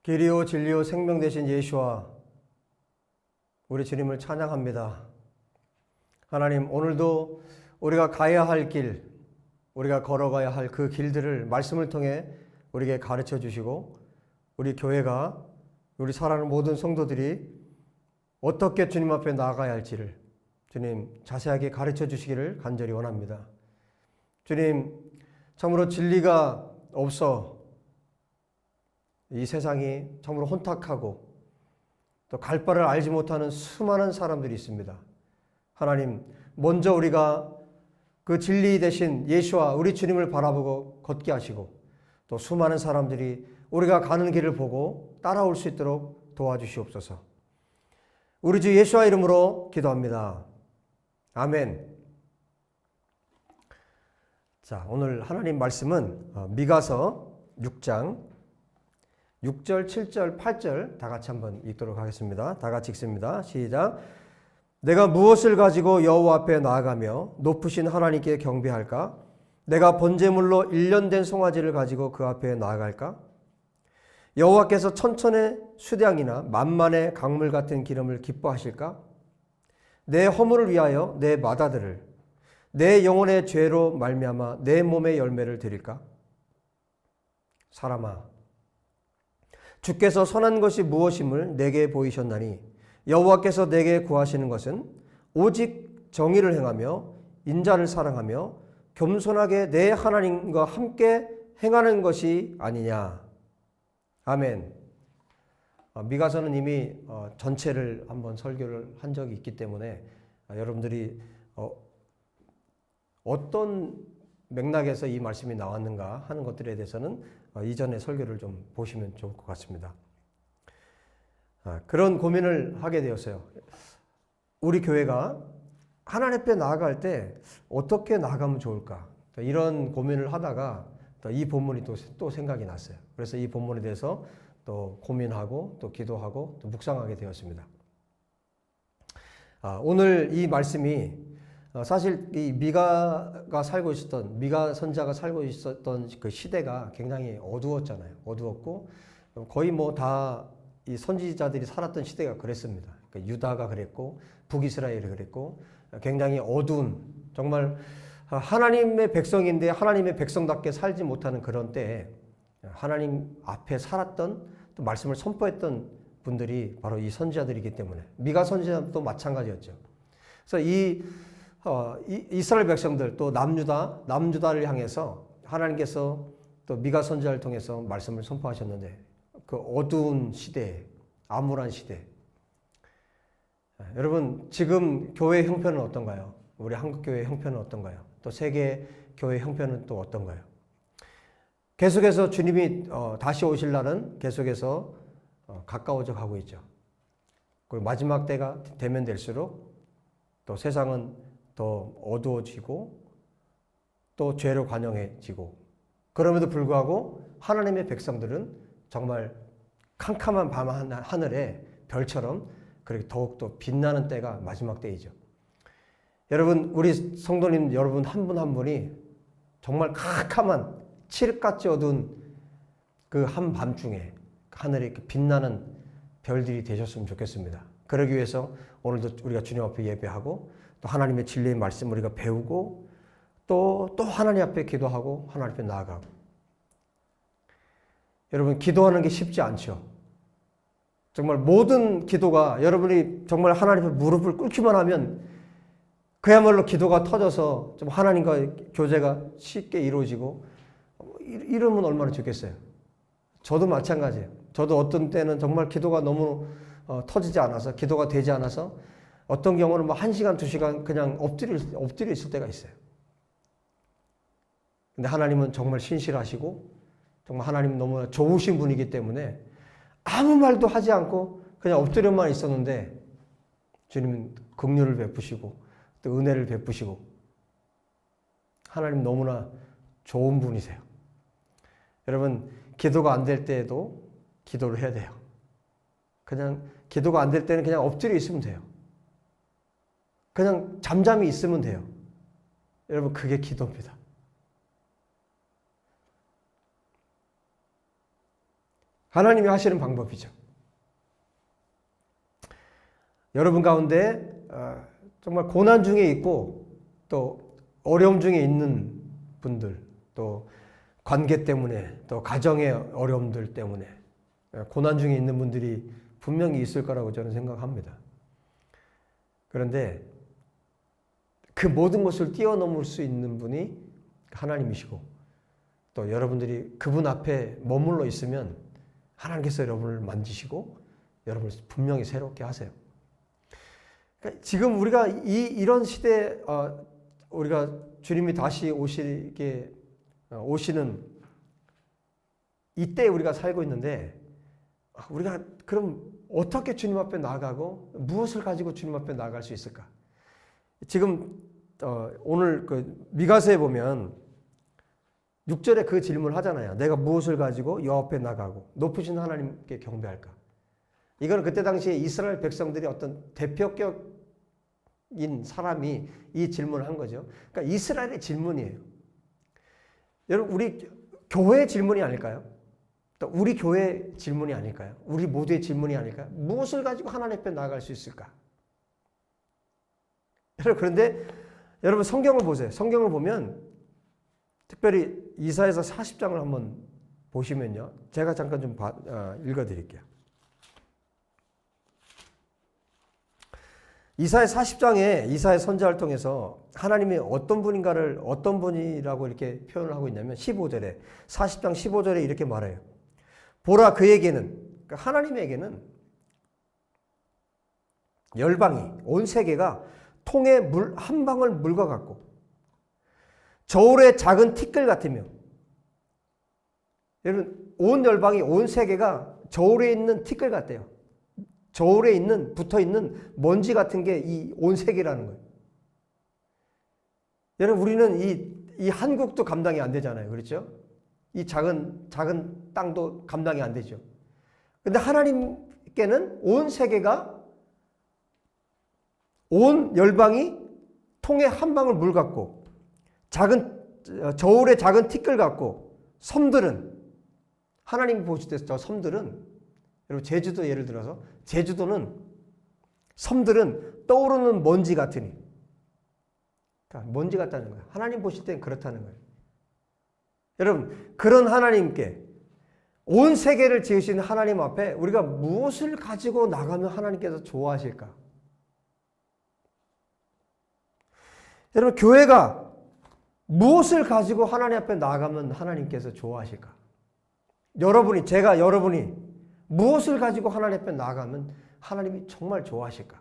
길이요 진리요 생명 되신 예수와 우리 주님을 찬양합니다. 하나님, 오늘도 우리가 가야 할 길, 우리가 걸어가야 할 그 길들을 말씀을 통해 우리에게 가르쳐 주시고, 우리 교회가, 우리 사랑하는 모든 성도들이 어떻게 주님 앞에 나아가야 할지를 주님 자세하게 가르쳐 주시기를 간절히 원합니다. 주님, 참으로 진리가 없어 이 세상이 참으로 혼탁하고 또 갈 바를 알지 못하는 수많은 사람들이 있습니다. 하나님, 먼저 우리가 그 진리 되신 예수와 우리 주님을 바라보고 걷게 하시고, 또 수많은 사람들이 우리가 가는 길을 보고 따라올 수 있도록 도와주시옵소서. 우리 주 예수와 이름으로 기도합니다. 아멘. 자, 오늘 하나님 말씀은 미가서 6장 6절, 7절, 8절 다 같이 한번 읽도록 하겠습니다. 다 같이 읽습니다. 시작. 내가 무엇을 가지고 여호와 앞에 나아가며 높으신 하나님께 경배할까? 내가 번제물로 1년 된 송아지를 가지고 그 앞에 나아갈까? 여호와께서 천천의 수량이나 만만의 강물 같은 기름을 기뻐하실까? 내 허물을 위하여 내 맏아들을, 내 영혼의 죄로 말미암아 내 몸의 열매를 드릴까? 사람아, 주께서 선한 것이 무엇임을 내게 보이셨나니 여호와께서 내게 구하시는 것은 오직 정의를 행하며 인자를 사랑하며 겸손하게 내 하나님과 함께 행하는 것이 아니냐. 아멘. 미가서는 이미 전체를 한번 설교를 한 적이 있기 때문에 여러분들이 어떤 맥락에서 이 말씀이 나왔는가 하는 것들에 대해서는 이전의 설교를 좀 보시면 좋을 것 같습니다. 그런 고민을 하게 되었어요. 우리 교회가 하나님 앞에 나아갈 때 어떻게 나아가면 좋을까? 이런 고민을 하다가 이 본문이 또 생각이 났어요. 그래서 이 본문에 대해서 또 고민하고 또 기도하고 또 묵상하게 되었습니다. 오늘 이 말씀이 사실 이 미가 선지자가 살고 있었던 그 시대가 굉장히 어두웠잖아요. 어두웠고 거의 뭐 다 이 선지자들이 살았던 시대가 그랬습니다. 그러니까 유다가 그랬고 북이스라엘이 그랬고 굉장히 어두운, 정말 하나님의 백성인데 하나님의 백성답게 살지 못하는 그런 때에 하나님 앞에 살았던, 또 말씀을 선포했던 분들이 바로 이 선지자들이기 때문에 미가 선지자도 마찬가지였죠. 그래서 이스라엘 백성들, 또 남유다를 향해서 하나님께서 또 미가 선지자를 통해서 말씀을 선포하셨는데, 그 어두운 시대, 암울한 시대. 여러분, 지금 교회의 형편은 어떤가요? 우리 한국 교회의 형편은 어떤가요? 또 세계 교회의 형편은 또 어떤가요? 계속해서 주님이 다시 오실 날은 계속해서 가까워져 가고 있죠. 그리고 마지막 때가 되면 될수록 또 세상은 더 어두워지고 또 죄로 관영해지고, 그럼에도 불구하고 하나님의 백성들은 정말 캄캄한 밤 하늘에 별처럼 그렇게 더욱더 빛나는 때가 마지막 때이죠. 여러분, 우리 성도님 여러분 한 분 한 분이 정말 캄캄한 칠흑같이 어두운 그 한밤중에 하늘에 빛나는 별들이 되셨으면 좋겠습니다. 그러기 위해서 오늘도 우리가 주님 앞에 예배하고 또 하나님의 진리의 말씀 우리가 배우고 또 하나님 앞에 기도하고 하나님 앞에 나아가고. 여러분, 기도하는 게 쉽지 않죠. 정말 모든 기도가, 여러분이 정말 하나님 앞에 무릎을 꿇기만 하면 그야말로 기도가 터져서 좀 하나님과 교제가 쉽게 이루어지고, 이러면 얼마나 좋겠어요. 저도 마찬가지예요. 저도 어떤 때는 정말 기도가 너무 터지지 않아서, 기도가 되지 않아서 어떤 경우는 뭐 1시간, 2시간 그냥 엎드려 있을 때가 있어요. 근데 하나님은 정말 신실하시고 정말 하나님은 너무나 좋으신 분이기 때문에 아무 말도 하지 않고 그냥 엎드려만 있었는데 주님은 긍휼을 베푸시고 또 은혜를 베푸시고, 하나님 너무나 좋은 분이세요. 여러분, 기도가 안 될 때에도 기도를 해야 돼요. 그냥 기도가 안 될 때는 그냥 엎드려 있으면 돼요. 그냥 잠잠히 있으면 돼요. 여러분, 그게 기도입니다. 하나님이 하시는 방법이죠. 여러분 가운데 정말 고난 중에 있고 또 어려움 중에 있는 분들, 또 관계 때문에, 또 가정의 어려움들 때문에 고난 중에 있는 분들이 분명히 있을 거라고 저는 생각합니다. 그런데 그 모든 것을 뛰어넘을 수 있는 분이 하나님이시고, 또 여러분들이 그분 앞에 머물러 있으면 하나님께서 여러분을 만지시고 여러분을 분명히 새롭게 하세요. 그러니까 지금 우리가 이런 시대에 우리가 주님이 다시 오시는 이때 우리가 살고 있는데, 우리가 그럼 어떻게 주님 앞에 나아가고 무엇을 가지고 주님 앞에 나아갈 수 있을까? 지금 오늘 그 미가서에 보면 6절에 그 질문을 하잖아요. 내가 무엇을 가지고 여호와 앞에 나가고 높으신 하나님께 경배할까? 이거는 그때 당시에 이스라엘 백성들이 어떤 대표격인 사람이 이 질문을 한 거죠. 그러니까 이스라엘의 질문이에요. 여러분, 우리 교회의 질문이 아닐까요? 또 우리 교회의 질문이 아닐까요? 우리 모두의 질문이 아닐까요? 무엇을 가지고 하나님 앞에 나아갈 수 있을까? 여러분, 그런데 여러분 성경을 보세요. 성경을 보면 특별히 이사야서 40장을 한번 보시면요. 제가 잠깐 좀 읽어드릴게요. 이사야 40장에 이사야 선지자를 통해서 하나님이 어떤 분인가를 어떤 분이라고 이렇게 표현을 하고 있냐면 15절에 40장 15절에 이렇게 말해요. 보라 그에게는, 그러니까 하나님에게는 열방이 온 세계가 통에 물 한 방울 물과 같고 저울의 작은 티끌 같으며, 여러분 온 열방이 온 세계가 저울에 있는 티끌 같대요. 저울에 있는 붙어있는 먼지 같은 게 이 온 세계라는 거예요. 여러분 우리는 이 한국도 감당이 안 되잖아요. 그렇죠? 이 작은 땅도 감당이 안 되죠. 근데 하나님께는 온 세계가, 온 열방이 통에 한 방울 물 같고 저울의 작은 티끌 같고, 섬들은, 하나님이 보실 때 저 섬들은, 여러분 제주도 예를 들어서 제주도는 섬들은 떠오르는 먼지 같으니, 그러니까 먼지 같다는 거예요. 하나님 보실 땐 그렇다는 거예요. 여러분 그런 하나님께, 온 세계를 지으신 하나님 앞에 우리가 무엇을 가지고 나가면 하나님께서 좋아하실까? 여러분 교회가 무엇을 가지고 하나님 앞에 나아가면 하나님께서 좋아하실까? 여러분이 무엇을 가지고 하나님 앞에 나아가면 하나님이 정말 좋아하실까?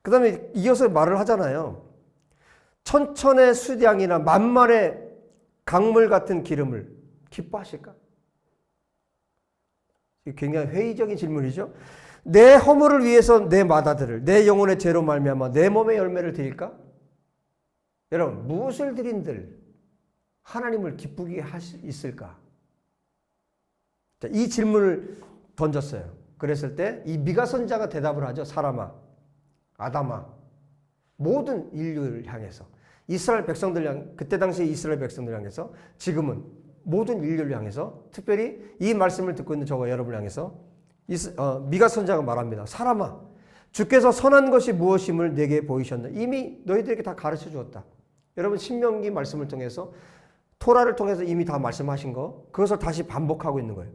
그 다음에 이어서 말을 하잖아요. 천천의 수량이나 만만의 강물 같은 기름을 기뻐하실까? 굉장히 회의적인 질문이죠. 내 허물을 위해서 내 마다들을, 내 영혼의 죄로 말미암아 내 몸의 열매를 드릴까? 여러분 무엇을 드린들 하나님을 기쁘게 할 수 있을까? 자, 이 질문을 던졌어요. 그랬을 때 이 미가 선지자가 대답을 하죠. 사람아, 아담아, 모든 인류를 향해서, 이스라엘 백성들 그때 당시 이스라엘 백성들 향해서, 지금은 모든 인류를 향해서, 특별히 이 말씀을 듣고 있는 저와 여러분을 향해서 미가 선지자가 말합니다. 사람아, 주께서 선한 것이 무엇임을 내게 보이셨나? 이미 너희들에게 다 가르쳐 주었다. 여러분 신명기 말씀을 통해서, 토라를 통해서 이미 다 말씀하신 거, 그것을 다시 반복하고 있는 거예요.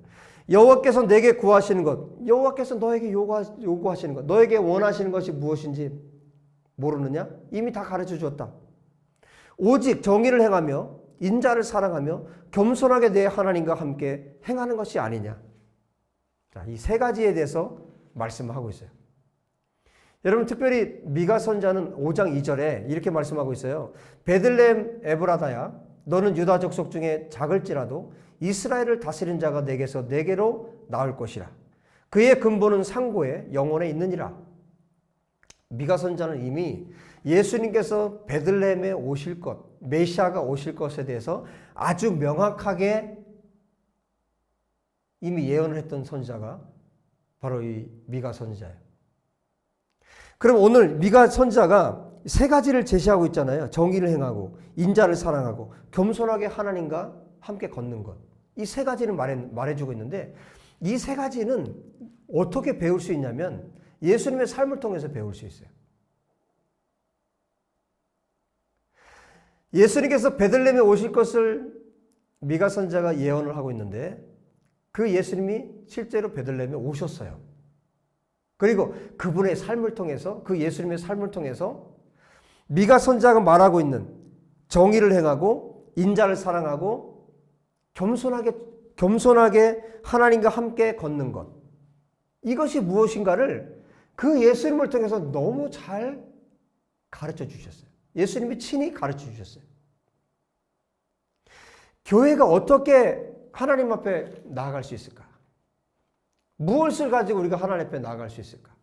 여호와께서 내게 구하시는 것, 여호와께서 너에게 요구하시는 것, 너에게 원하시는 것이 무엇인지 모르느냐? 이미 다 가르쳐 주었다. 오직 정의를 행하며 인자를 사랑하며 겸손하게 내 하나님과 함께 행하는 것이 아니냐. 자, 이 세 가지에 대해서 말씀하고 있어요. 여러분 특별히 미가 선지자는 5장 2절에 이렇게 말씀하고 있어요. 베들레헴 에브라다야, 너는 유다 족속 중에 작을지라도 이스라엘을 다스린 자가 내게로 나올 것이라. 그의 근본은 상고에 영원에 있느니라. 미가 선지자는 이미 예수님께서 베들레헴에 오실 것, 메시아가 오실 것에 대해서 아주 명확하게 이미 예언을 했던 선지자가 바로 이 미가 선지자예요. 그럼 오늘 미가 선지자가 세 가지를 제시하고 있잖아요. 정의를 행하고 인자를 사랑하고 겸손하게 하나님과 함께 걷는 것. 이 세 가지는 말해주고 있는데 이 세 가지는 어떻게 배울 수 있냐면 예수님의 삶을 통해서 배울 수 있어요. 예수님께서 베들레헴에 오실 것을 미가 선지자가 예언을 하고 있는데 그 예수님이 실제로 베들레헴에 오셨어요. 그리고 그분의 삶을 통해서 그 예수님의 삶을 통해서 미가 선지자가 말하고 있는 정의를 행하고 인자를 사랑하고 겸손하게 하나님과 함께 걷는 것. 이것이 무엇인가를 그 예수님을 통해서 너무 잘 가르쳐 주셨어요. 예수님이 친히 가르쳐 주셨어요. 교회가 어떻게 하나님 앞에 나아갈 수 있을까? 무엇을 가지고 우리가 하나님 앞에 나아갈 수 있을까?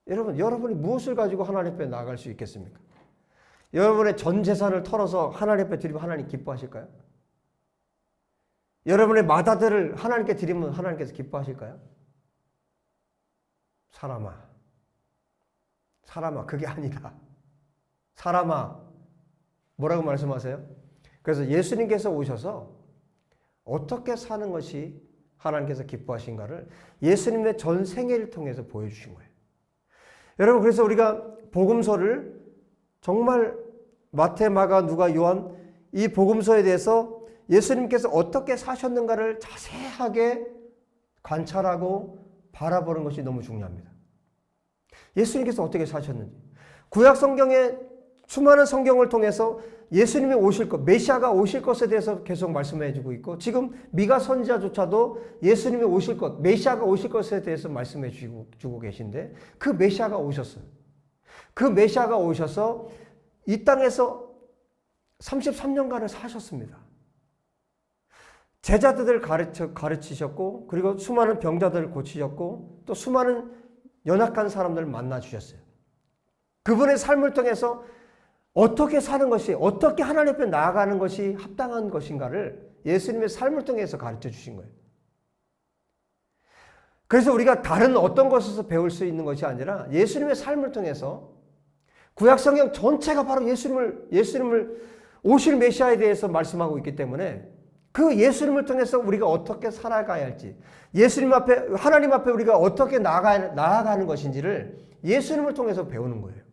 여러분이 무엇을 가지고 하나님 앞에 나아갈 수 있겠습니까? 여러분의 전 재산을 털어서 하나님 앞에 드리면 하나님 기뻐하실까요? 여러분의 맏아들을 하나님께 드리면 하나님께서 기뻐하실까요? 사람아, 그게 아니다. 사람아, 뭐라고 말씀하세요? 그래서 예수님께서 오셔서 어떻게 사는 것이 하나님께서 기뻐하신가를 예수님의 전 생애를 통해서 보여주신 거예요. 여러분, 그래서 우리가 복음서를 정말 마태, 마가, 누가, 요한 이 복음서에 대해서 예수님께서 어떻게 사셨는가를 자세하게 관찰하고 바라보는 것이 너무 중요합니다. 예수님께서 어떻게 사셨는지. 구약 성경의 수많은 성경을 통해서 예수님이 오실 것, 메시아가 오실 것에 대해서 계속 말씀해 주고 있고 지금 미가 선지자조차도 예수님이 오실 것, 메시아가 오실 것에 대해서 말씀해 주고 계신데 그 메시아가 오셨어요. 그 메시아가 오셔서 이 땅에서 33년간을 사셨습니다. 제자들을 가르치셨고 그리고 수많은 병자들을 고치셨고 또 수많은 연약한 사람들을 만나 주셨어요. 그분의 삶을 통해서 어떻게 사는 것이, 어떻게 하나님 앞에 나아가는 것이 합당한 것인가를 예수님의 삶을 통해서 가르쳐 주신 거예요. 그래서 우리가 다른 어떤 것에서 배울 수 있는 것이 아니라 예수님의 삶을 통해서 구약 성경 전체가 바로 예수님을 오실 메시아에 대해서 말씀하고 있기 때문에 그 예수님을 통해서 우리가 어떻게 살아가야 할지, 예수님 앞에, 하나님 앞에 우리가 어떻게 나아가는 것인지를 예수님을 통해서 배우는 거예요.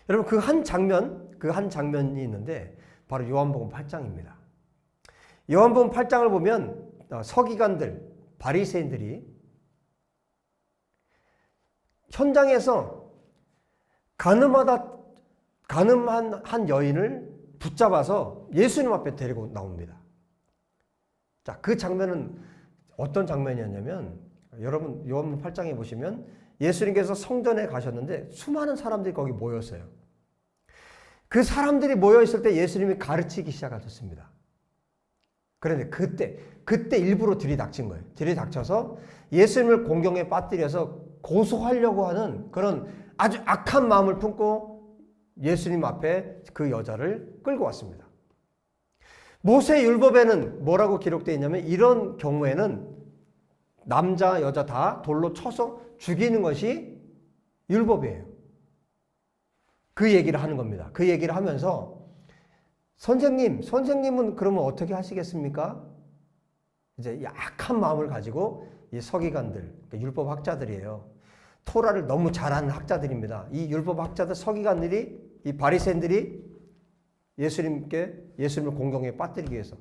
여러분, 그 한 장면이 있는데 바로 요한복음 8장입니다. 요한복음 8장을 보면 서기관들, 바리새인들이 현장에서 가늠한 한 여인을 붙잡아서 예수님 앞에 데리고 나옵니다. 자, 그 장면은 어떤 장면이었냐면 여러분 요한복음 8장에 보시면 예수님께서 성전에 가셨는데 수많은 사람들이 거기 모였어요. 그 사람들이 모여있을 때 예수님이 가르치기 시작하셨습니다. 그런데 그때 일부러 들이닥친 거예요. 들이닥쳐서 예수님을 공경에 빠뜨려서 고소하려고 하는 그런 아주 악한 마음을 품고 예수님 앞에 그 여자를 끌고 왔습니다. 모세 율법에는 뭐라고 기록되어 있냐면 이런 경우에는 남자, 여자 다 돌로 쳐서 죽이는 것이 율법이에요. 그 얘기를 하는 겁니다. 그 얘기를 하면서 선생님은 그러면 어떻게 하시겠습니까? 이제 약한 마음을 가지고 이 서기관들, 율법 학자들이에요. 토라를 너무 잘하는 학자들입니다. 이 율법 학자들, 서기관들이, 이 바리새인들이 예수님을 공경에 빠뜨리기 위해서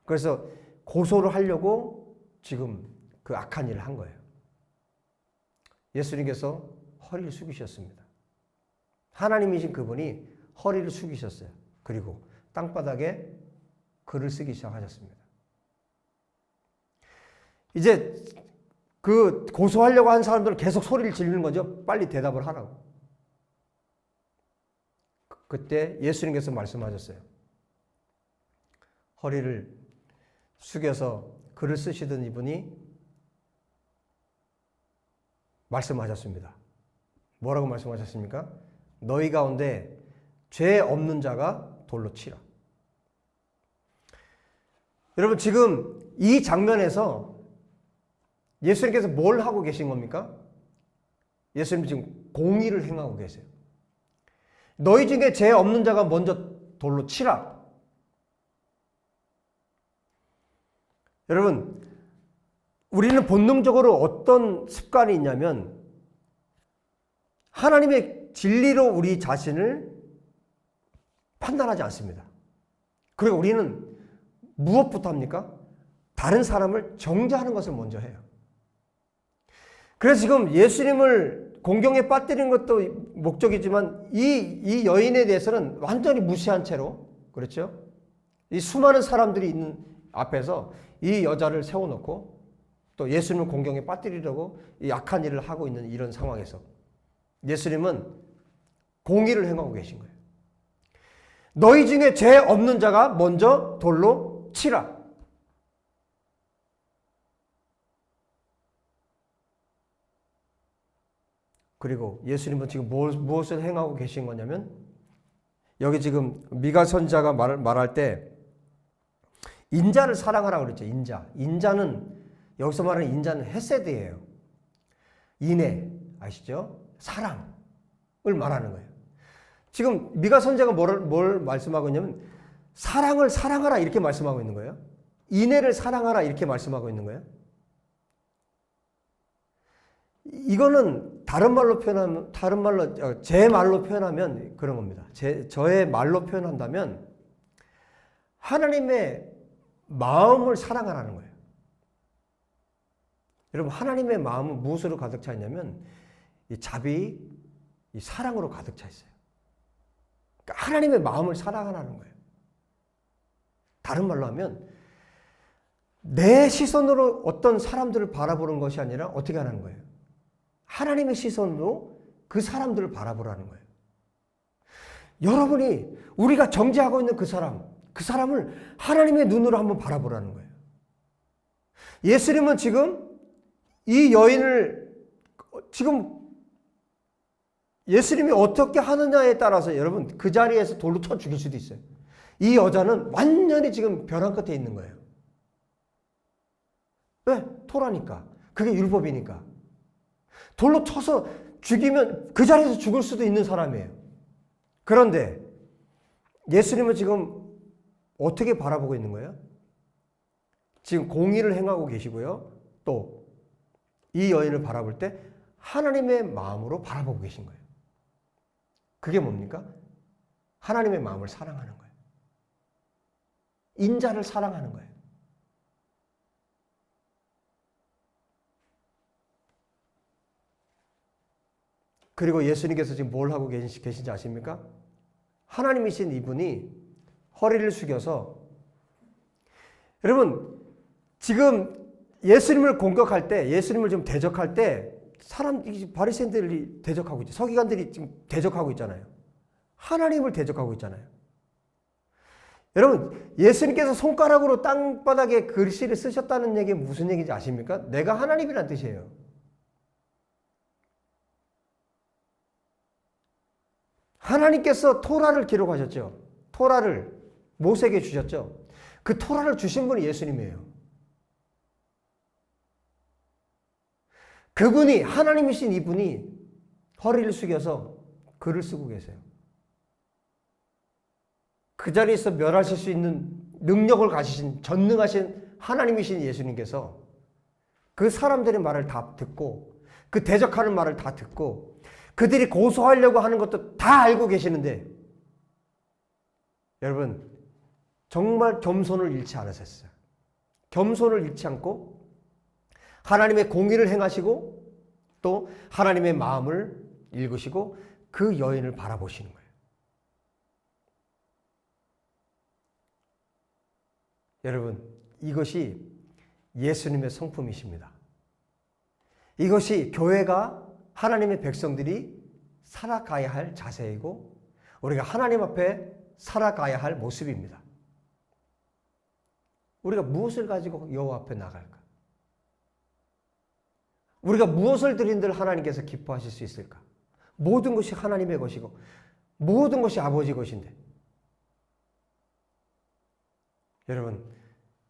그래서 고소를 하려고 지금 그 악한 일을 한 거예요. 예수님께서 허리를 숙이셨습니다. 하나님이신 그분이 허리를 숙이셨어요. 그리고 땅바닥에 글을 쓰기 시작하셨습니다. 이제 그 고소하려고 한 사람들은 계속 소리를 지르는 거죠. 빨리 대답을 하라고. 그때 예수님께서 말씀하셨어요. 허리를 숙여서 글을 쓰시던 이분이 말씀하셨습니다. 뭐라고 말씀하셨습니까? 너희 가운데 죄 없는 자가 돌로 치라. 여러분, 지금 이 장면에서 예수님께서 뭘 하고 계신 겁니까? 예수님 지금 공의를 행하고 계세요. 너희 중에 죄 없는 자가 먼저 돌로 치라. 여러분, 우리는 본능적으로 어떤 습관이 있냐면 하나님의 진리로 우리 자신을 판단하지 않습니다. 그리고 우리는 무엇부터 합니까? 다른 사람을 정죄하는 것을 먼저 해요. 그래서 지금 예수님을 공경에 빠뜨리는 것도 목적이지만 이 여인에 대해서는 완전히 무시한 채로, 그렇죠? 이 수많은 사람들이 있는 앞에서 이 여자를 세워놓고 또 예수님을 공경에 빠뜨리려고 이 악한 일을 하고 있는 이런 상황에서 예수님은 공의를 행하고 계신 거예요. 너희 중에 죄 없는 자가 먼저 돌로 치라. 그리고 예수님은 지금 무엇을 행하고 계신 거냐면, 여기 지금 미가 선지자가 말할 때 인자를 사랑하라고 그랬죠. 인자는 여기서 말하는 인자는 헤세드예요. 인애 아시죠? 사랑을 말하는 거예요. 지금 미가 선지자가 뭘 말씀하고 있냐면 사랑을 사랑하라 이렇게 말씀하고 있는 거예요. 인애를 사랑하라 이렇게 말씀하고 있는 거예요. 이거는 제 말로 표현하면 그런 겁니다. 저의 말로 표현한다면 하나님의 마음을 사랑하라는 거예요. 여러분, 하나님의 마음은 무엇으로 가득 차 있냐면 이 자비, 이 사랑으로 가득 차 있어요. 그러니까 하나님의 마음을 사랑하라는 거예요. 다른 말로 하면 내 시선으로 어떤 사람들을 바라보는 것이 아니라 어떻게 하는 거예요? 하나님의 시선으로 그 사람들을 바라보라는 거예요. 여러분이 우리가 정죄하고 있는 그 사람을 하나님의 눈으로 한번 바라보라는 거예요. 예수님은 지금 이 여인을 지금 예수님이 어떻게 하느냐에 따라서 여러분 그 자리에서 돌로 쳐 죽일 수도 있어요. 이 여자는 완전히 지금 벼랑 끝에 있는 거예요. 왜? 토라니까. 그게 율법이니까. 돌로 쳐서 죽이면 그 자리에서 죽을 수도 있는 사람이에요. 그런데 예수님은 지금 어떻게 바라보고 있는 거예요? 지금 공의를 행하고 계시고요. 또 이 여인을 바라볼 때 하나님의 마음으로 바라보고 계신 거예요. 그게 뭡니까? 하나님의 마음을 사랑하는 거예요. 인자를 사랑하는 거예요. 그리고 예수님께서 지금 뭘 하고 계신지 아십니까? 하나님이신 이분이 허리를 숙여서, 여러분 지금 예수님을 공격할 때, 예수님을 좀 대적할 때 바리새인들이 대적하고 있죠. 서기관들이 지금 대적하고 있잖아요. 하나님을 대적하고 있잖아요. 여러분, 예수님께서 손가락으로 땅바닥에 글씨를 쓰셨다는 얘기 무슨 얘기인지 아십니까? 내가 하나님이란 뜻이에요. 하나님께서 토라를 기록하셨죠. 토라를 모세에게 주셨죠. 그 토라를 주신 분이 예수님이에요. 그분이, 하나님이신 이분이 허리를 숙여서 글을 쓰고 계세요. 그 자리에서 멸하실 수 있는 능력을 가지신 전능하신 하나님이신 예수님께서 그 사람들의 말을 다 듣고, 그 대적하는 말을 다 듣고, 그들이 고소하려고 하는 것도 다 알고 계시는데, 여러분 정말 겸손을 잃지 않으셨어요. 겸손을 잃지 않고 하나님의 공의를 행하시고 또 하나님의 마음을 읽으시고 그 여인을 바라보시는 거예요. 여러분, 이것이 예수님의 성품이십니다. 이것이 교회가, 하나님의 백성들이 살아가야 할 자세이고 우리가 하나님 앞에 살아가야 할 모습입니다. 우리가 무엇을 가지고 여호와 앞에 나갈까? 우리가 무엇을 드린들 하나님께서 기뻐하실 수 있을까? 모든 것이 하나님의 것이고 모든 것이 아버지 것인데, 여러분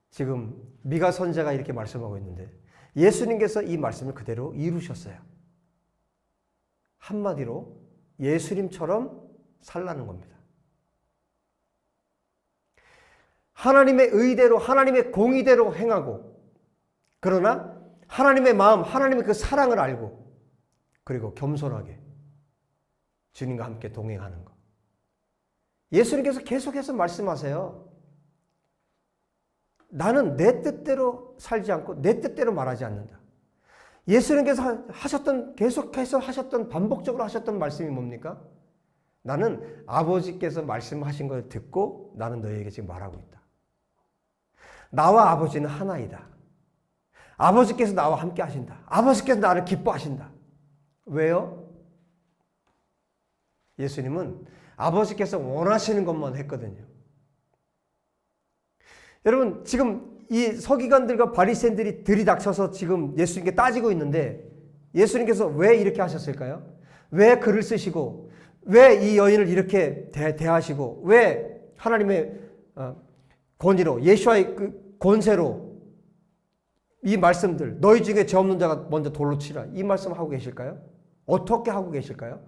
지금 미가 선지자가 이렇게 말씀하고 있는데 예수님께서 이 말씀을 그대로 이루셨어요. 한마디로 예수님처럼 살라는 겁니다. 하나님의 의대로, 하나님의 공의대로 행하고 그러나 하나님의 마음, 하나님의 그 사랑을 알고 그리고 겸손하게 주님과 함께 동행하는 것. 예수님께서 계속해서 말씀하세요. 나는 내 뜻대로 살지 않고 내 뜻대로 말하지 않는다. 예수님께서 계속해서 하셨던, 반복적으로 하셨던 말씀이 뭡니까? 나는 아버지께서 말씀하신 걸 듣고 나는 너희에게 지금 말하고 있다. 나와 아버지는 하나이다. 아버지께서 나와 함께 하신다. 아버지께서 나를 기뻐하신다. 왜요? 예수님은 아버지께서 원하시는 것만 했거든요. 여러분, 지금 이 서기관들과 바리새인들이 들이닥쳐서 지금 예수님께 따지고 있는데 예수님께서 왜 이렇게 하셨을까요? 왜 글을 쓰시고 왜 이 여인을 이렇게 대하시고 왜 하나님의 권위로, 예수와의 그 권세로 이 말씀들, 너희 중에 죄 없는 자가 먼저 돌로 치라, 이 말씀 하고 계실까요? 어떻게 하고 계실까요?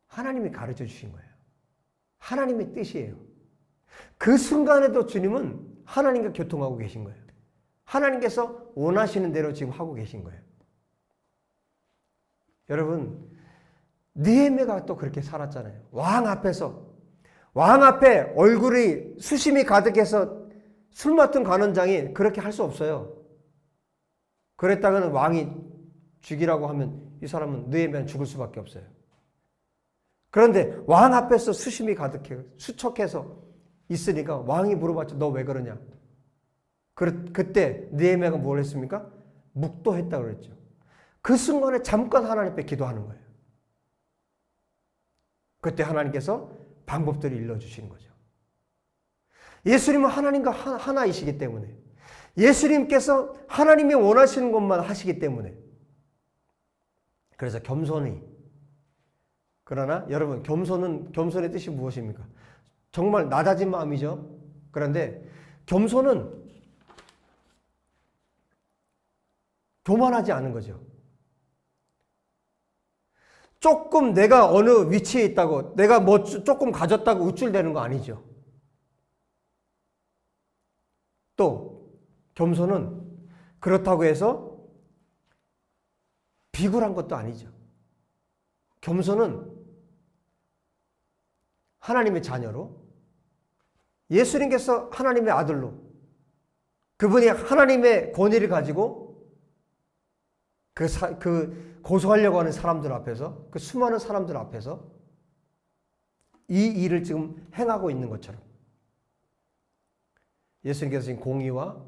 하나님이 가르쳐 주신 거예요. 하나님의 뜻이에요. 그 순간에도 주님은 하나님과 교통하고 계신 거예요. 하나님께서 원하시는 대로 지금 하고 계신 거예요. 여러분, 느헤미야가 또 그렇게 살았잖아요. 왕 앞에 얼굴이 수심이 가득해서 술 맡은 관원장이 그렇게 할 수 없어요. 그랬다가는 왕이 죽이라고 하면 이 사람은 느헤미야는 죽을 수밖에 없어요. 그런데 왕 앞에서 수심이 가득해 수척해서 있으니까 왕이 물어봤죠. 너 왜 그러냐? 그때 느헤미야가 뭘 했습니까? 묵도했다고 그랬죠. 그 순간에 잠깐 하나님 앞에 기도하는 거예요. 그때 하나님께서 방법들을 일러주시는 거죠. 예수님은 하나님과 하나이시기 때문에, 예수님께서 하나님이 원하시는 것만 하시기 때문에, 그래서 겸손히, 그러나 여러분, 겸손의 뜻이 무엇입니까? 정말 낮아진 마음이죠. 그런데 겸손은 교만하지 않은 거죠. 조금 내가 어느 위치에 있다고, 내가 뭐 조금 가졌다고 우쭐대는 거 아니죠. 또 겸손은 그렇다고 해서 비굴한 것도 아니죠. 겸손은 하나님의 자녀로, 예수님께서 하나님의 아들로, 그분이 하나님의 권위를 가지고 그 고소하려고 하는 사람들 앞에서, 그 수많은 사람들 앞에서 이 일을 지금 행하고 있는 것처럼 예수님께서 지금 공의와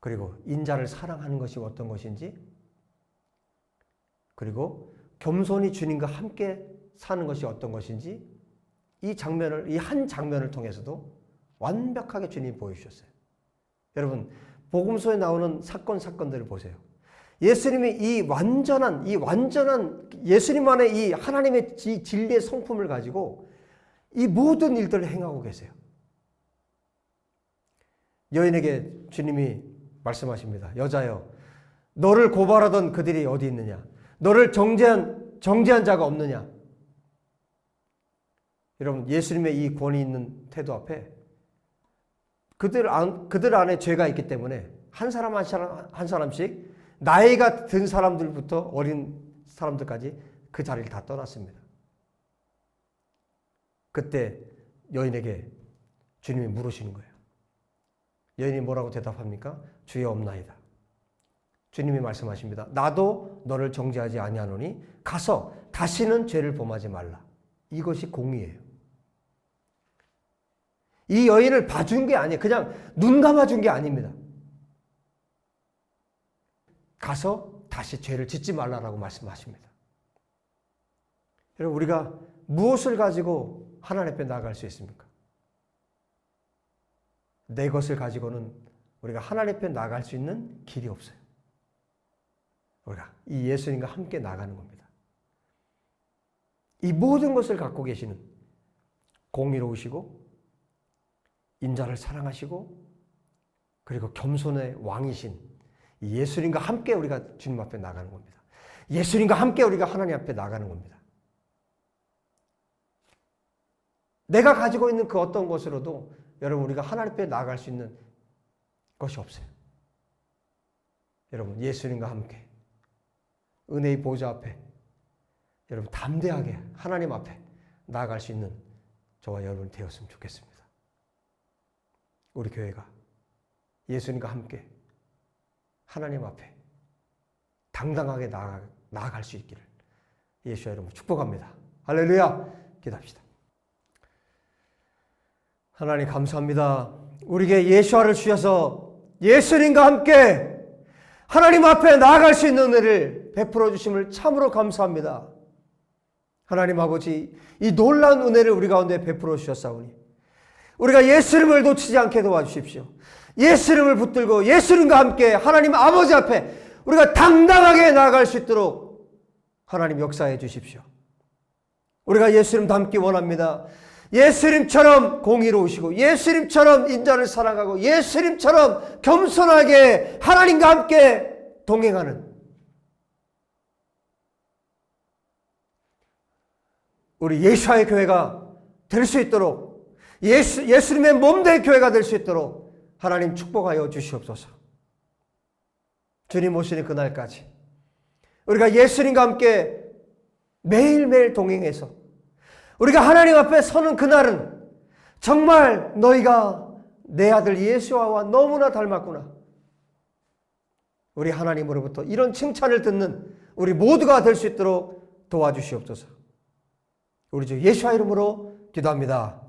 그리고 인자를 사랑하는 것이 어떤 것인지, 그리고 겸손히 주님과 함께 사는 것이 어떤 것인지, 이 한 장면을 통해서도 완벽하게 주님이 보여주셨어요. 여러분, 복음서에 나오는 사건들을 보세요. 예수님이 이 완전한 예수님만의 이 하나님의 진리의 성품을 가지고 이 모든 일들을 행하고 계세요. 여인에게 주님이 말씀하십니다. 여자여, 너를 고발하던 그들이 어디 있느냐? 너를 정죄한 자가 없느냐? 여러분, 예수님의 이 권위 있는 태도 앞에 그들 안에 죄가 있기 때문에 한 사람씩 나이가 든 사람들부터 어린 사람들까지 그 자리를 다 떠났습니다. 그때 여인에게 주님이 물으시는 거예요. 여인이 뭐라고 대답합니까? 주여 없나이다. 주님이 말씀하십니다. 나도 너를 정죄하지 아니하노니 가서 다시는 죄를 범하지 말라. 이것이 공의예요. 이 여인을 봐준 게 아니에요. 그냥 눈 감아준 게 아닙니다. 가서 다시 죄를 짓지 말라라고 말씀하십니다. 여러분, 우리가 무엇을 가지고 하나님 앞에 나아갈 수 있습니까? 내 것을 가지고는 우리가 하나님 앞에 나아갈 수 있는 길이 없어요. 우리가 이 예수님과 함께 나가는 겁니다. 이 모든 것을 갖고 계시는 공의로우시고 인자를 사랑하시고 그리고 겸손의 왕이신 예수님과 함께 우리가 주님 앞에 나가는 겁니다. 예수님과 함께 우리가 하나님 앞에 나가는 겁니다. 내가 가지고 있는 그 어떤 것으로도 여러분 우리가 하나님 앞에 나아갈 수 있는 것이 없어요. 여러분 예수님과 함께 은혜의 보좌 앞에 여러분 담대하게 하나님 앞에 나아갈 수 있는 저와 여러분 되었으면 좋겠습니다. 우리 교회가 예수님과 함께 하나님 앞에 당당하게 나아갈 수 있기를 예수와 이름으로 축복합니다. 할렐루야. 기도합시다. 하나님 감사합니다. 우리에게 예수와를 주셔서 예수님과 함께 하나님 앞에 나아갈 수 있는 은혜를 베풀어 주심을 참으로 감사합니다. 하나님 아버지, 이 놀라운 은혜를 우리 가운데 베풀어 주셨사오니 우리가 예수님을 놓치지 않게 도와주십시오. 예수님을 붙들고 예수님과 함께 하나님 아버지 앞에 우리가 당당하게 나아갈 수 있도록 하나님 역사해 주십시오. 우리가 예수님 닮기 원합니다. 예수님처럼 공의로우시고 예수님처럼 인자를 사랑하고 예수님처럼 겸손하게 하나님과 함께 동행하는 우리 예수와의 교회가 될 수 있도록 예수님의 몸된 교회가 될 수 있도록 하나님 축복하여 주시옵소서. 주님 오시는 그날까지 우리가 예수님과 함께 매일매일 동행해서 우리가 하나님 앞에 서는 그날은 정말 너희가 내 아들 예수와와 너무나 닮았구나. 우리 하나님으로부터 이런 칭찬을 듣는 우리 모두가 될 수 있도록 도와주시옵소서. 우리 주 예수와 이름으로 기도합니다.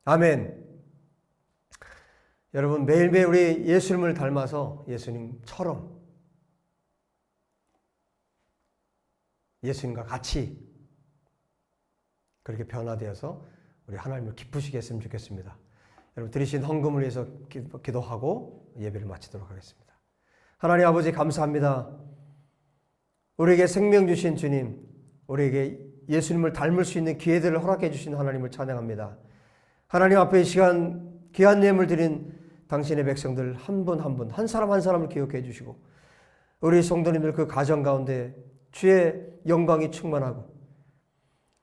아멘. 여러분 매일매일 우리 예수님을 닮아서 예수님처럼 예수님과 같이 그렇게 변화되어서 우리 하나님을 기쁘시게 했으면 좋겠습니다. 여러분 드리신 헌금을 위해서 기도하고 예배를 마치도록 하겠습니다. 하나님 아버지 감사합니다. 우리에게 생명 주신 주님, 우리에게 예수님을 닮을 수 있는 기회들을 허락해 주신 하나님을 찬양합니다. 하나님 앞에 이 시간 귀한 예물 드린 당신의 백성들 한 분 한 분, 한 사람 한 사람을 기억해 주시고 우리 성도님들 그 가정 가운데 주의 영광이 충만하고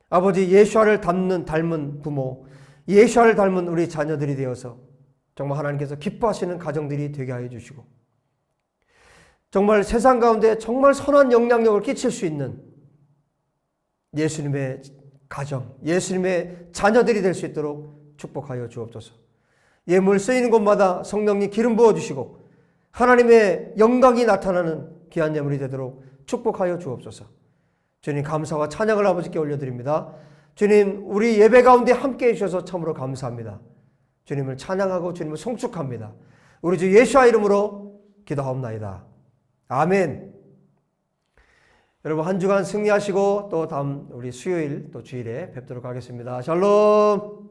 아버지 예수와를 닮은 부모, 예수와를 닮은 우리 자녀들이 되어서 정말 하나님께서 기뻐하시는 가정들이 되게 하여 주시고 정말 세상 가운데 정말 선한 영향력을 끼칠 수 있는 예수님의 가정, 예수님의 자녀들이 될 수 있도록 축복하여 주옵소서. 예물 쓰이는 곳마다 성령님 기름 부어주시고 하나님의 영광이 나타나는 귀한 예물이 되도록 축복하여 주옵소서. 주님 감사와 찬양을 아버지께 올려드립니다. 주님 우리 예배 가운데 함께해 주셔서 참으로 감사합니다. 주님을 찬양하고 주님을 송축합니다. 우리 주 예수와 이름으로 기도하옵나이다. 아멘. 여러분 한 주간 승리하시고 또 다음 우리 수요일 또 주일에 뵙도록 하겠습니다. 샬롬.